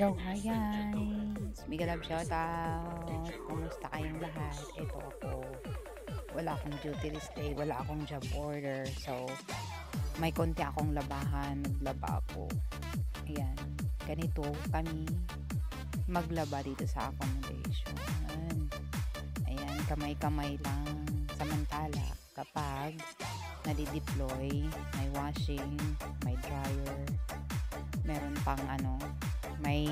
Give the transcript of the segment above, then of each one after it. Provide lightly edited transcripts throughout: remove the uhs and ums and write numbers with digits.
Yo, hi guys! Mega love shoutout! Kumusta kayong lahat? Ito ako. Wala akong duty this day. Wala akong job order. So, may konti akong labahan. Naglaba ako. Ayan. Ganito kami maglaba dito sa accommodation. Ayan. Kamay-kamay lang. Samantala, kapag nadi-deploy, may washing, may dryer, meron pang may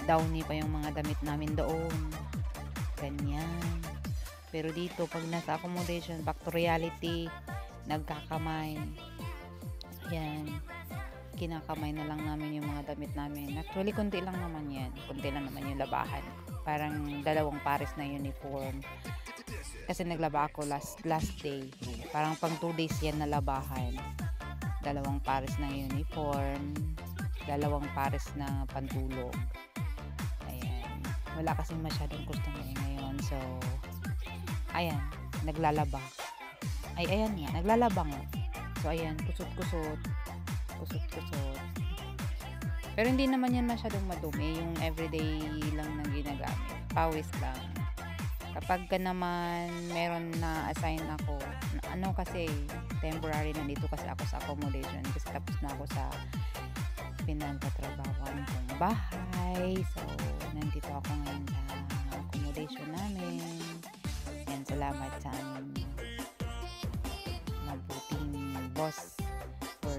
downy pa yung mga damit namin doon. Ganyan. Pero dito, pag nasa accommodation, back to reality, nagkakamay. Ayan. Kinakamay na lang namin yung mga damit namin. Actually, konti lang naman yan. Konti lang naman yung labahan. Parang 2 pares na uniform. Kasi naglaba ako last day. Parang pang 2 days yan na labahan. 2 pares ng uniform, 2 pares na pantulog. Ayan. Wala kasing masyadong customer ngayon. So, ayan. Naglalaba. Ayan nga. Naglalaba nga. So, ayan. Kusot-kusot. Kusot-kusot. Pero hindi naman yan masyadong madumi. Yung everyday lang na ginagamit. Pawis lang. Kapag ka naman meron na assign ako, kasi temporary nandito kasi ako sa accommodation kasi tapos na ako sa pinagtatrabahoan kong bahay. So, nandito ako ngayon sa accommodation namin. And salamat sa mabuting boss for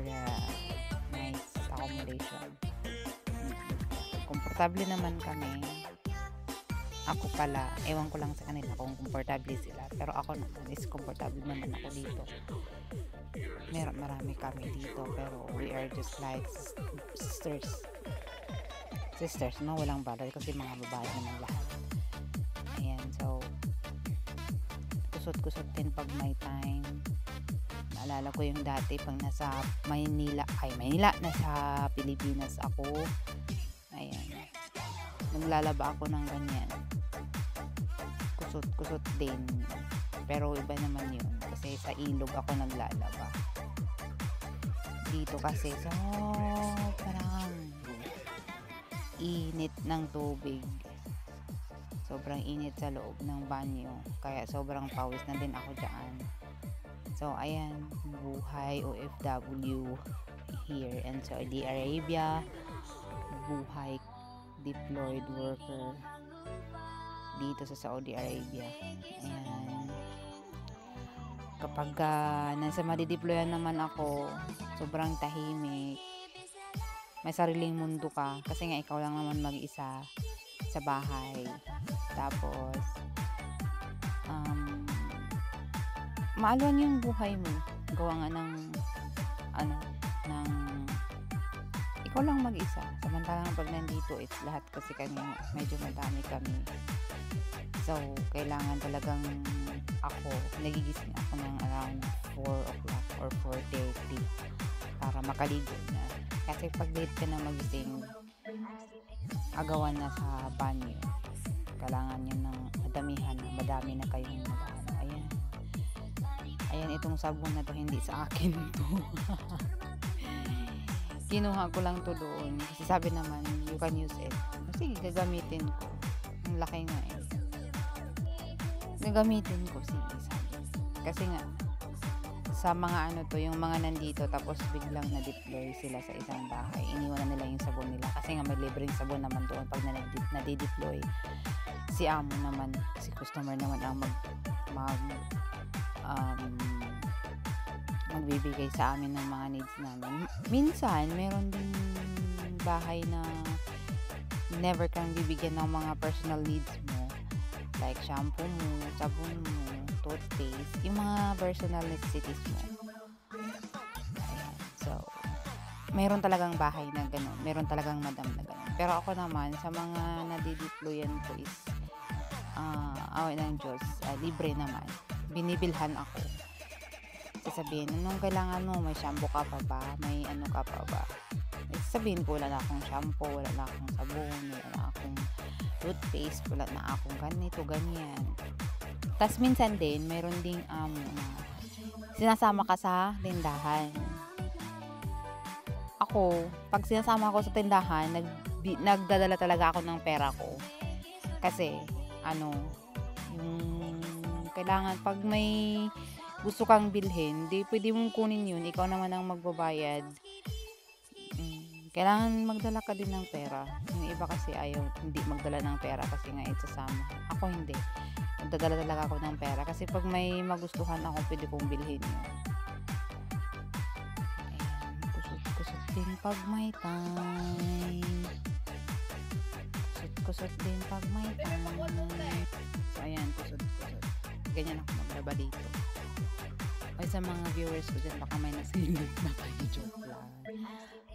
nice accommodation. Komportable naman kami. Ako pala, ewan ko lang sa kanila kung komportable sila. Pero ako naman is komportable naman ako dito. Marami kami dito. Pero we are just like sisters. Sisters, no? Walang badal kasi mga babae naman lahat. Ayan, so kusot-kusot din pag may time. Naalala ko yung dati pag nasa nasa Pilipinas ako. Ayan. Naglalaba ako ng ganyan. Kusot din. Pero iba naman yun. Kasi sa ilog ako naglalaba. Dito kasi parang init ng tubig. Sobrang init sa loob ng banyo. Kaya sobrang pawis na din ako dyan. So, ayan. Buhay OFW here in Saudi Arabia. Buhay deployed worker dito sa Saudi Arabia. Ayan. Kapag nasa madideployan naman ako, sobrang tahimik. May sariling mundo ka kasi nga ikaw lang naman mag-isa sa bahay. Tapos maalwan yung buhay mo. Gawa nga ng ikaw lang mag-isa. Samantalang pag nandito, it's lahat kasi medyo madami kami. So, kailangan talagang nagigising ako ng around 4 o'clock or 4:30 para makaligo na. Kasi pag late ka na magising, agawan na sa banyo. Kailangan nyo ng madamihan, madami na kayong mag-ano. Ayan. Ayan, itong sabon na to, hindi sa akin to. Kinuha ko lang to doon kasi sabi naman you can use it. Sige, gagamitin ko. Ang laki nga gagamitin ko, sige, sabi. Kasi nga sa mga yung mga nandito tapos biglang na-deploy sila sa isang bahay, iniwan na nila yung sabon nila kasi nga may libreng sabon naman doon pag na-deploy. Si amo naman, si customer naman ang magbibigay sa amin ng mga needs namin. Minsan, meron din bahay na never kang bibigyan ng mga personal needs mo. Like shampoo mo, sabon mo, toothpaste, yung mga personal necessities mo. Ayan. So, meron talagang bahay na gano'n. Meron talagang madam na gano'n. Pero ako naman, sa mga nadideployan ko is, away ng Diyos, libre naman. Binibilhan ako. Sabihin, anong kailangan mo? May shampoo ka pa ba? May ka pa ba? Sabihin ko, wala na akong shampoo, wala na akong sabon, wala na akong toothpaste, wala na akong ganito, ganyan. Tas minsan din, meron ding sinasama ka sa tindahan. ako, pag sinasama ako sa tindahan, nagdadala talaga ako ng pera ko. Kasi, ano, yung kailangan, pag may gusto kang bilhin, di pwede mong kunin yun, ikaw naman ang magbabayad. Kailangan magdala ka din ng pera. Yung iba kasi ayaw, hindi magdala ng pera kasi nga isasama. Ako hindi. Nagdadala talaga ako ng pera kasi pag may magustuhan ako, pwede kong bilhin yun. Ayan, kusot-kusot din pag may time. Kusot-kusot din pag may time. So, ayan, kusot-kusot. Ganyan ako maglaba dito. Ay, sa mga viewers ko dyan, baka may nasilip na kayo. Joke lang.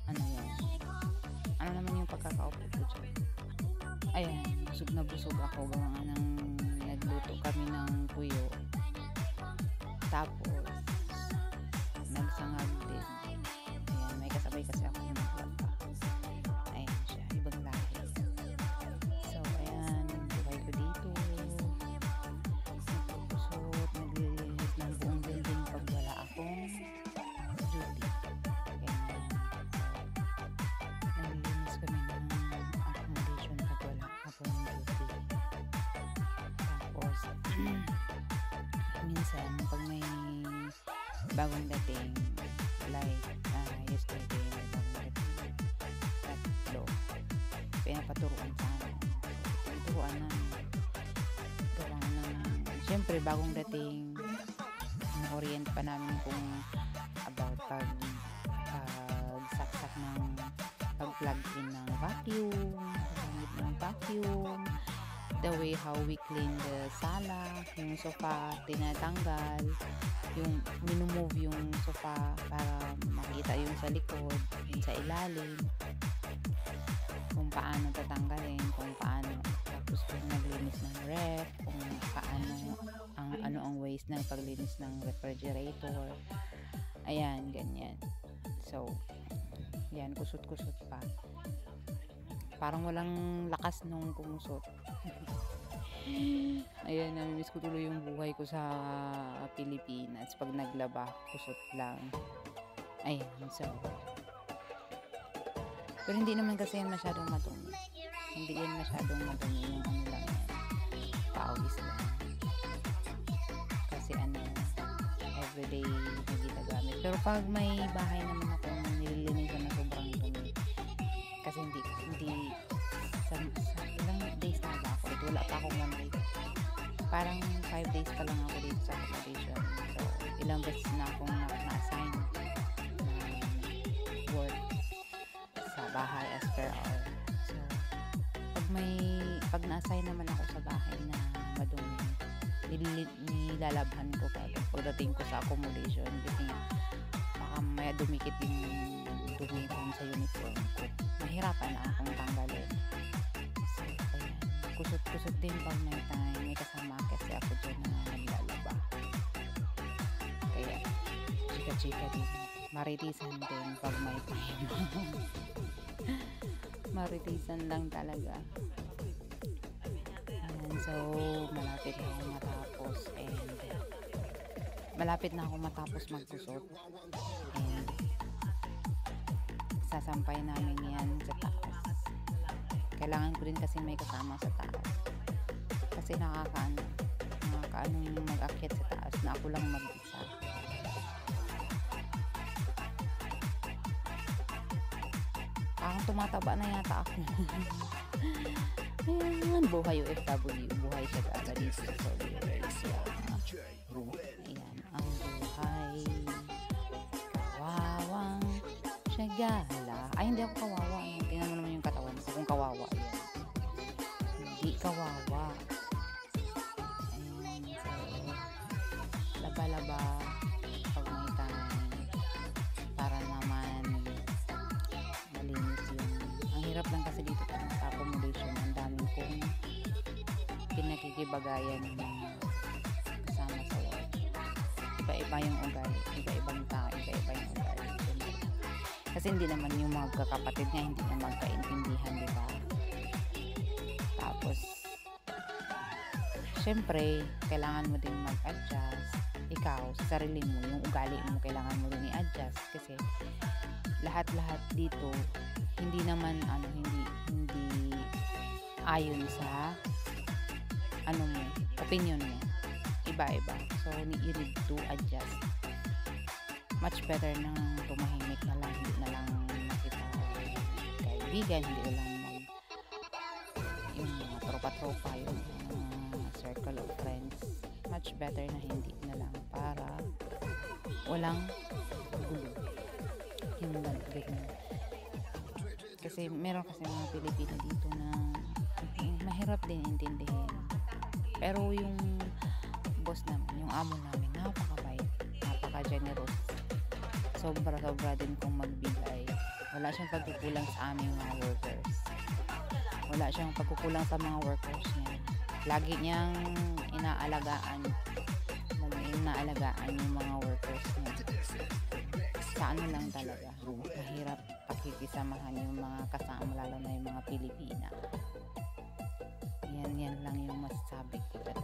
Ano yan? Ano naman yung pagkakaupo ko dyan? Ayan, busog na busog ako. Gawa nga ng nagluto kami ng tuyo. Tapos, nagsangag din. Ayan, may kasabay kasi ako yung naglaba. Ayan siya, ibang lahi. So, ayan, buhay ko dito. Nagpupusot, naglilinis ng buong building pag wala akong duty. Ganyan. Naglilinis kami ng accommodation pag wala akong duty. Tapos, minsan, pag may bagong dating, like yesterday, may bagong dating, tatlo, pinapaturuan sa amin. Turuan namin. Siyempre, bagong dating, orient pa namin kung about pagsaksak ng pag-plug in ng vacuum, paggamit ng vacuum, the way how we clean the sala, yung sofa, tinatanggal, yung minumove yung sofa para makita yung sa likod, yung sa ilalim, kung paano tatanggalin, kung paano, tapos kung naglinis ng ref, kung paano, ang ways ng paglinis ng refrigerator. Ayan, ganyan. So, yan, kusot-kusot pa. Parang walang lakas nung kumusot. Ayan, namimiss ko tuloy yung buhay ko sa Pilipinas. Pag naglaba, kusot lang. Ayan, so. Pero hindi naman kasi yan masyadong madumi. Hindi yan masyadong madumi yung ano lang yan. Paawis lang. Kasi everyday hindi nagamit. Pero pag may bahay naman akong nililinisan na sobrang dumi. Kasi hindi sa ilang days na ba ako dito, wala pa akong 1 week, parang 5 days pa lang ako dito sa accommodation. So ilang beses na akong na-assign work sa bahay as per hour. So pag na-assign naman ako sa bahay na madumi, nilalabhan ko pagdating ko sa accommodation kasi baka may dumikit yung dumi sa uniform ko. Mahirapan na akong tanggalin. So, ayan. Kusot-kusot din pag may time. May kasama kasi ako dyan na naglalaba. Kaya, chika-chika din. Maritisan din pag may time. Maritisan lang talaga. Ayan, so, malapit na ako matapos magkusot. And, sasampay namin yan sa taas. Kailangan ko din kasi may kasama sa taas. Kasi nakakaano mag-akyat sa taas na ako lang mag-isa. Parang tumataba na yata ako. Ayan, buhay OFW. Buhay siya agad dito sa Saudi Arabia. Ayan, ang buhay. Kawawang gala. Ay, hindi ako kawawa. Tingnan mo naman yung katawan ko kung kawawa yan. Hindi kawawa. Ayan, so, laba-laba pag may time para naman malinis yung ang hirap lang kasi dito sa accommodation. Ang dami kong pinakikibagayan ng kasama sa work. Iba-iba yung ugali. Iba-ibang tao. Iba-iba yung ugali. Kasi hindi naman yung mga kakapatid niya hindi na magkaintindihan, di ba? Tapos syempre kailangan mo din mag-adjust ikaw sa sarili mo, yung ugali mo kailangan mo din i-adjust kasi lahat-lahat dito hindi naman hindi ayon sa opinion mo. Iba-iba. So, you need to adjust. Much better nang tumahimik na lang, hindi na lang makipag-kaibigan, hindi na lang yung mga tropa-tropa, yung circle of friends. Much better na hindi na lang para walang gulo. Yung ganyan. Kasi meron kasi mga Pilipino dito na mahirap din intindihin. Pero yung boss namin, yung amo namin, napakabait, napaka-generous. Sobra-sobra din kung magbigay. Wala siyang pagkukulang sa aming mga workers. Wala siyang pagkukulang sa mga workers niya. Lagi niyang inaalagaan yung mga workers niya. Sa lang talaga. Mahirap pakikisamahan yung mga kasama, lalo na yung mga Pilipina. Yan lang yung masasabi ko talaga.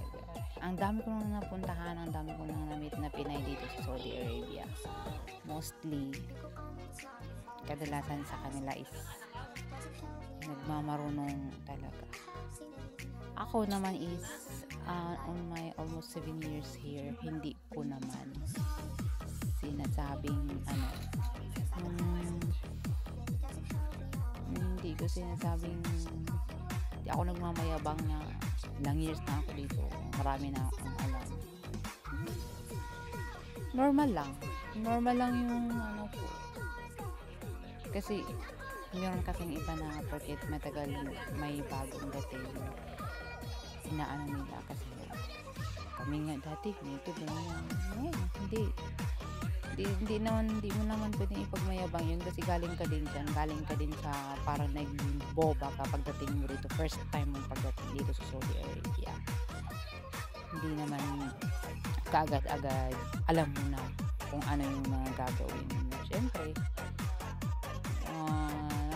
Ang dami ko nang napuntahan, ang dami ko nang na-meet na Pinay dito sa Saudi Arabia. Mostly, kadalasan sa kanila is nagmamarunong talaga. Ako naman is on my almost 7 years here, hindi ko naman sinasabing hindi ako nagmamayabang na ilang years na ako dito, marami na akong alam. Normal lang yung ko, kasi meron kasing iba na porket matagal may bagong dating nila kasi kami nga dati ganito ganyan. Hindi mo naman pwedeng ipagmayabang yun kasi galing ka din sa parang naging boba ka pagdating mo dito, first time mong pagdating dito sa Saudi Arabia. Hindi naman kaagad-agad alam mo na kung ano yung mga gagawin mo. Siyempre,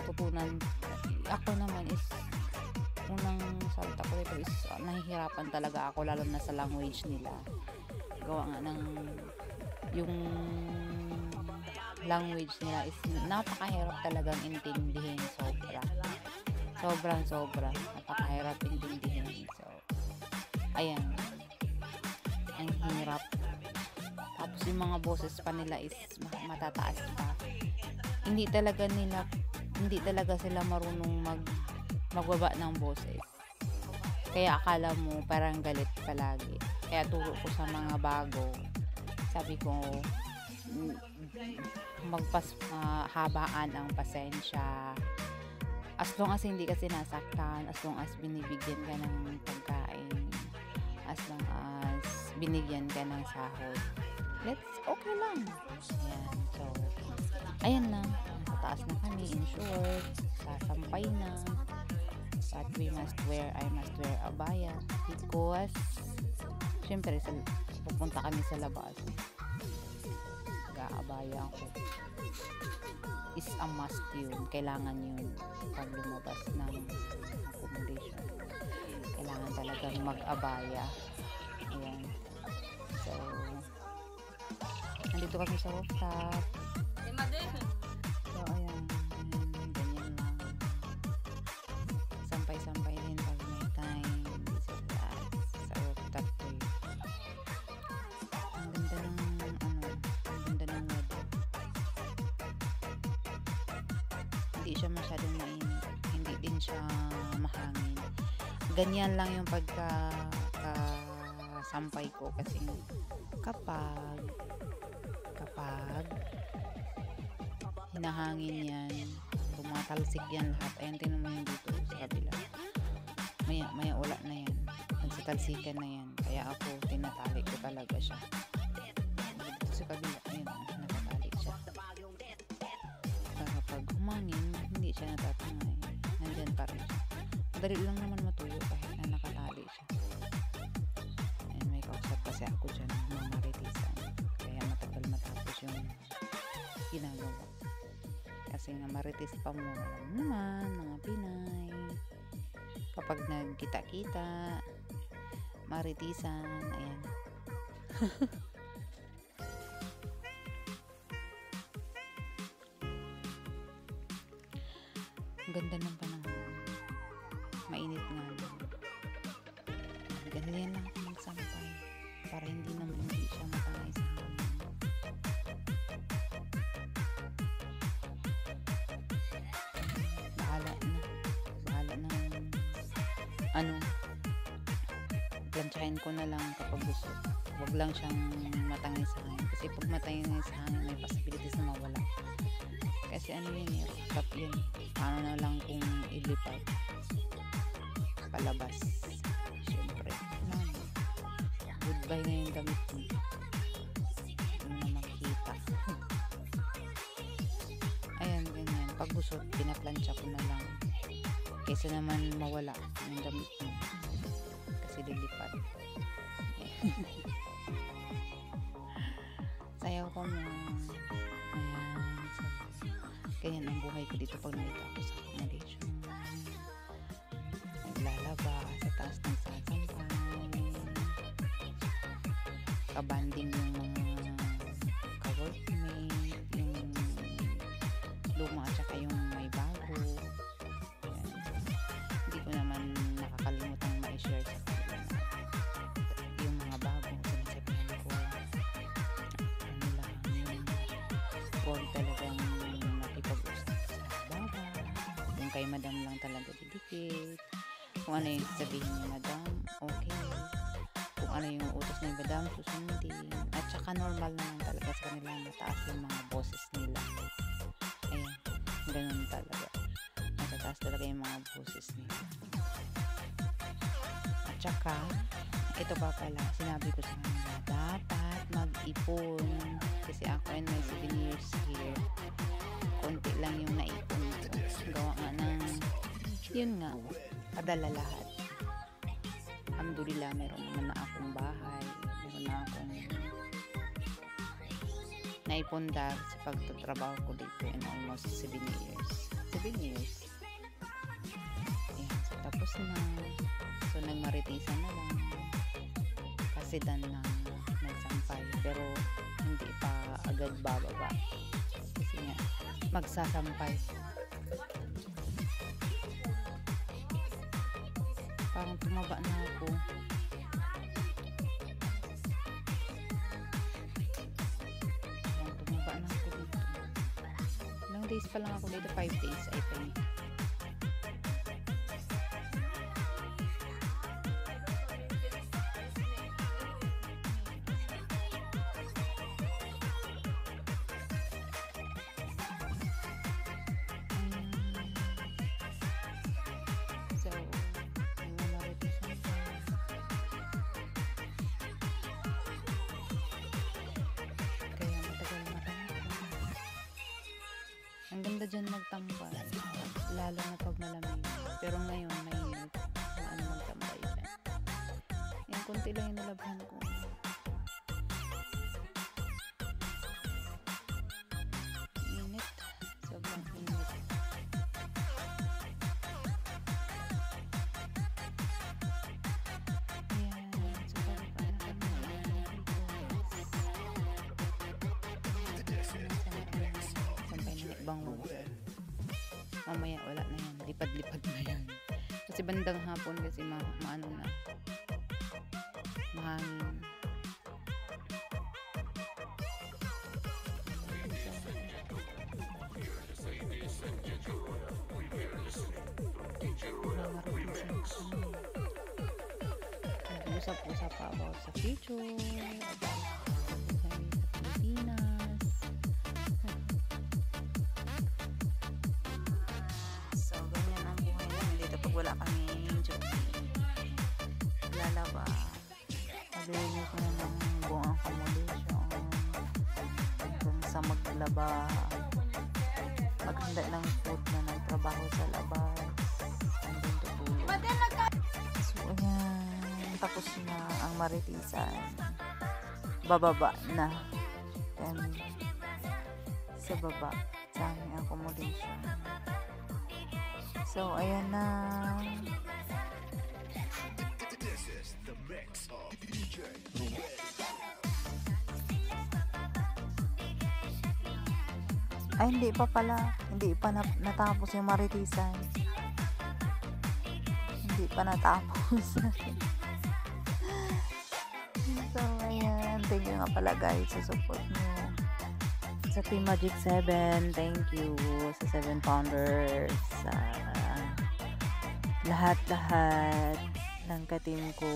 natutunan ako naman is unang salta ko dito is nahihirapan talaga ako, lalo na sa language nila. Gawa nga ng yung language nila is napakahirap talagang intindihin. Sobrang napakahirap intindihin. So, ayan, ang hirap. Tapos yung mga boses pa nila is matataas pa. Hindi talaga sila marunong magbaba ng boses. Kaya akala mo parang galit palagi. Kaya turo ko sa mga bago, sabi ko habaan ang pasensya. As long as hindi ka sinasaktan, as long as binibigyan ka ng pagkain, as long as binigyan ka ng sahod, okay lang. Ayan. So, ayan na. Nasa taas na kami, in short. Sasampay na. But I must wear abaya because syempre pupunta kami sa labas. Ga-abaya ako. Is a must yun. Kailangan yun pag lumabas ng accommodation. Kailangan talagang mag-abaya. Ayan. So, nandito kami sa rooftop. So, ayan. Ganyan lang. Sampay-sampay din pag may time. Sa rooftop to yun. Ang ganda ng weather. Hindi siya masyadong mainit. Hindi din siya mahangin. Ganyan lang yung sampay ko kasi kapag hinahangin yan, tumatalsik yan lahat. Ayan, tingnan mo yun dito sa kabila. Maya ula na yan. Nagsitalsikan na yan. Kaya ako, tinatali ko talaga siya. Dito sa kabila, ayan, nakatali siya. Para pag humangin, hindi siya natatangay. Nandyan pa rin siya. Madali lang naman matuyo kahit na nakatali siya. Ayan, may kausap kasi ako dyan, mamaritisan. Kaya matagal matapos yung ginagawa. Kasi nga maritis pa mo, alam naman, mga Pinay. Kapag nagkita-kita, maritisan, ayan. ganda ng panahon. Mainit nga lang. Ganyan lang ako magsampay para hindi siya matangay sa hangin. Bahala na plantsahin ko na lang kapag gusto. Huwag lang siyang matangay sa hangin. Kasi pag matangay sa hangin, may possibilities na mawala. Kasi rooftop yun. Paano na lang kung ilipat palabas. Siyempre, goodbye na yung damit mo. Hindi na makikita. Ayan, ganyan. Pag gusto, pinaplansya ko na lang. Kaysa naman mawala yung damit mo. Kasi lilipat. Sayaw ko mo. Ayan. Ganyan ang buhay ko dito pag nalito ako sa accommodation. Naglalaba sa taas ng sasampay. Kabanding yung mga ka-workmate, yung luma at saka yung may bago. Ayan. Hindi ko naman nakakalimutang ma-share sa kanila yung mga bago. Sinasabihan ko huwag talagang makipag-usap sa baba. Yung kay madam lang talaga didikit. Kung ano yung sabihin ni madam, okay. Kung ano yung utos ng madam, susundin. At saka normal naman talaga sa kanila mataas yung mga boses nila. Ayan, ganun talaga. Matataas talaga yung mga boses nila. At saka, ito pa pala, sinabi ko sa kanila, dapat mag-ipon. Kasi ako and my 7 years here, konti lang yung naipon ko. Gawa nga ng, yun nga, padala lahat. Alhamdulillah, meron naman na akong bahay. Meron na akong naipundar sa pagtatrabaho ko dito in almost 7 years. 7 years. Ayan, so tapos na. So, nagmaritisan na lang. Kasi dan na nagsampay. Pero, hindi pa agad bababa. Kasi nga, magsasampay. Parang tumaba na ako. Dito. Ilang days pa lang ako dito? 5 days, I think. Ang ganda dyan magtambay, lalo na pag malamig. Pero ngayon, mainit. Ano magtambay dyan. Yan, kunti lang yung nalabhan ko. Init. Sobrang init. Ayan. Sobrang paanakan mo. Ibang lugar. Mamaya wala na yan, lipad-lipad na yan. Kasi bandang hapon kasi maano na, mahangin. Nag-usap-usap pa about sa future, about sa Pilipinas. Wala kaming job. Lalaba. Maglinis na ng buong accommodation. Hanggang sa maglaba. Maghanda ng food na nagtrabaho sa labas. Hanggang tutulog. So, ayan. Tapos na ang maritisan. Bababa na. Then, sa baba. Sa aming accommodation. So, ayan na. This is the mix of DJ Ruel. Ay, hindi pa pala. Hindi pa natapos yung maritisan. Hindi pa natapos. So, ayan. Thank you nga pala guys sa support nyo. Sa Team Magic 7, thank you. Sa 7 Founders. Sa lahat-lahat ng ka-team ko.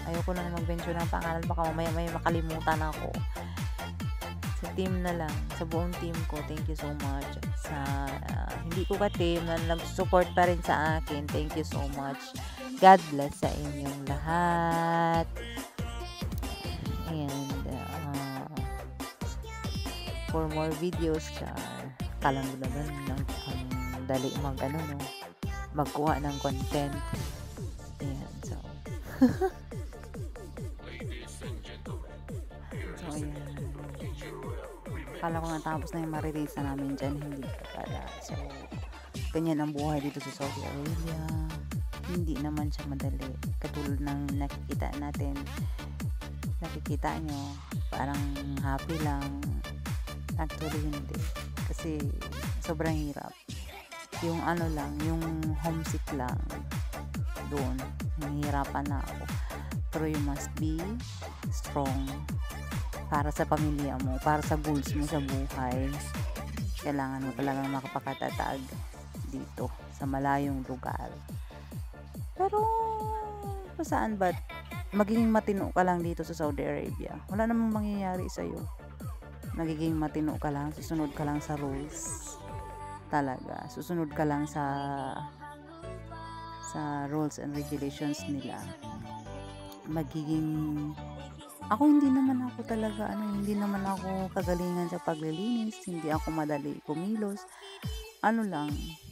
Ayoko na mag-mention ng pangalan. Baka mamaya may makalimutan ako. Sa team na lang. Sa buong team ko. Thank you so much. Sa hindi ko ka-team na nag-support pa rin sa akin. Thank you so much. God bless sa inyong lahat. And for more videos kala mo naman ang dali magkuha ng content. Ayan, so so ayan, kala ko natapos na yung maririsa namin dyan, hindi pa pala. So ganyan ang buhay dito sa Saudi Arabia. Hindi naman siya madali katulad ng nakikita nyo, parang happy lang. Actually hindi, kasi sobrang hirap. Yung yung homesick lang doon, nahihirapan na ako. Pero you must be strong para sa pamilya mo, para sa goals mo sa buhay. Kailangan mo talagang makapakatatag dito sa malayong lugar. Pero saan ba magiging matino ka lang dito sa Saudi Arabia? Wala namang mangyayari sa'yo. Nagiging matino ka lang, susunod ka lang sa rules. Talaga, susunod ka lang sa rules and regulations nila. Ako hindi naman ako kagalingan sa paglilinis, hindi ako madali kumilos.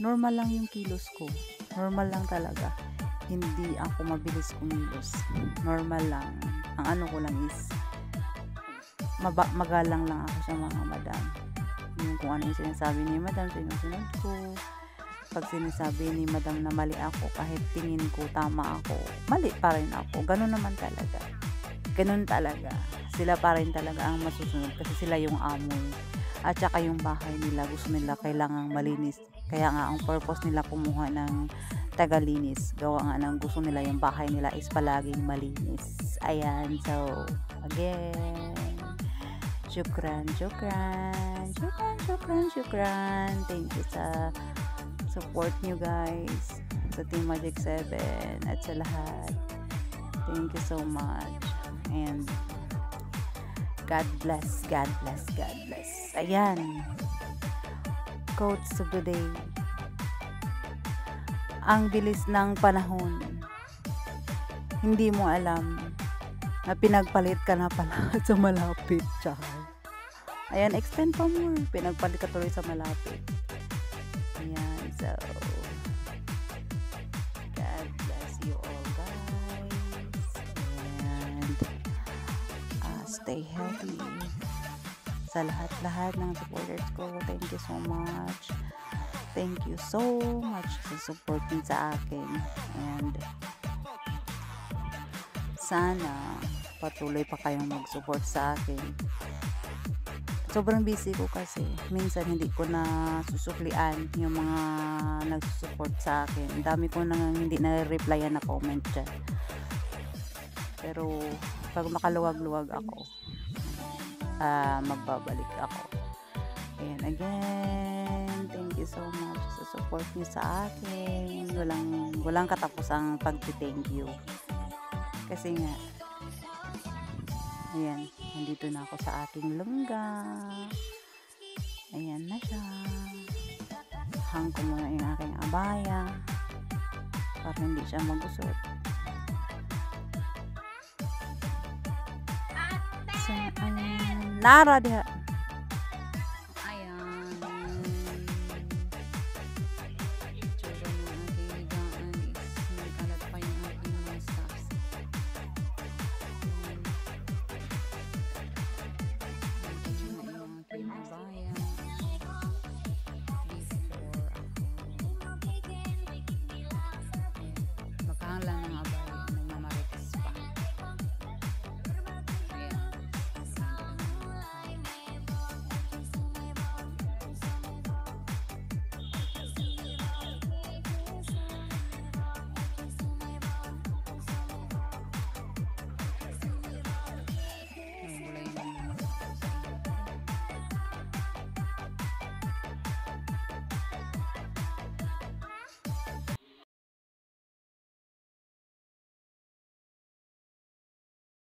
Normal lang yung kilos ko. Normal lang talaga. Hindi ako mabilis kumilos. Normal lang. Ang ko lang is magalang lang ako sa mga madam. Yung kung ano yung sinasabi ni madam, sinusunod ko. Pag sinasabi ni madam na mali ako, kahit tingin ko tama ako, mali pa rin ako. Ganun talaga. Sila pa rin talaga ang masusunod kasi sila yung amo. At saka yung bahay nila, gusto nila kailangang malinis. Kaya nga ang purpose nila kumuha ng tagalinis. Gawa nga ng gusto nila yung bahay nila is palaging malinis. Ayan, so again, Shukran. Thank you sa support nyo guys, sa Team Magic 7 at sa lahat. Thank you so much. And God bless. Ayan. Quotes of the day. Ang bilis ng panahon. Hindi mo alam na pinagpalit ka na pala sa malapit. Ayan, extend pa more. Pinagpalit ka tuloy sa malapit. Ayan, so God bless you all guys. And stay healthy. Sa lahat ng supporters ko, thank you so much. Thank you so much sa support niyo sa akin. And sana patuloy pa kayong mag-support sa akin. Sobrang busy ko kasi. Minsan hindi ko na susuklian yung mga nagsusupport sa akin. Dami ko nang hindi na-replyan na comment dyan. Pero pag makaluwag-luwag ako, magbabalik ako. And again, thank you so much sa support niyo sa akin. Walang katapusang pag-thank you. Kasi nga, ayan, nandito na ako sa aking lungga. Ayan na siya. Hang ko muna yung aking abaya para hindi siya magusot. So, ayan, Nara diha.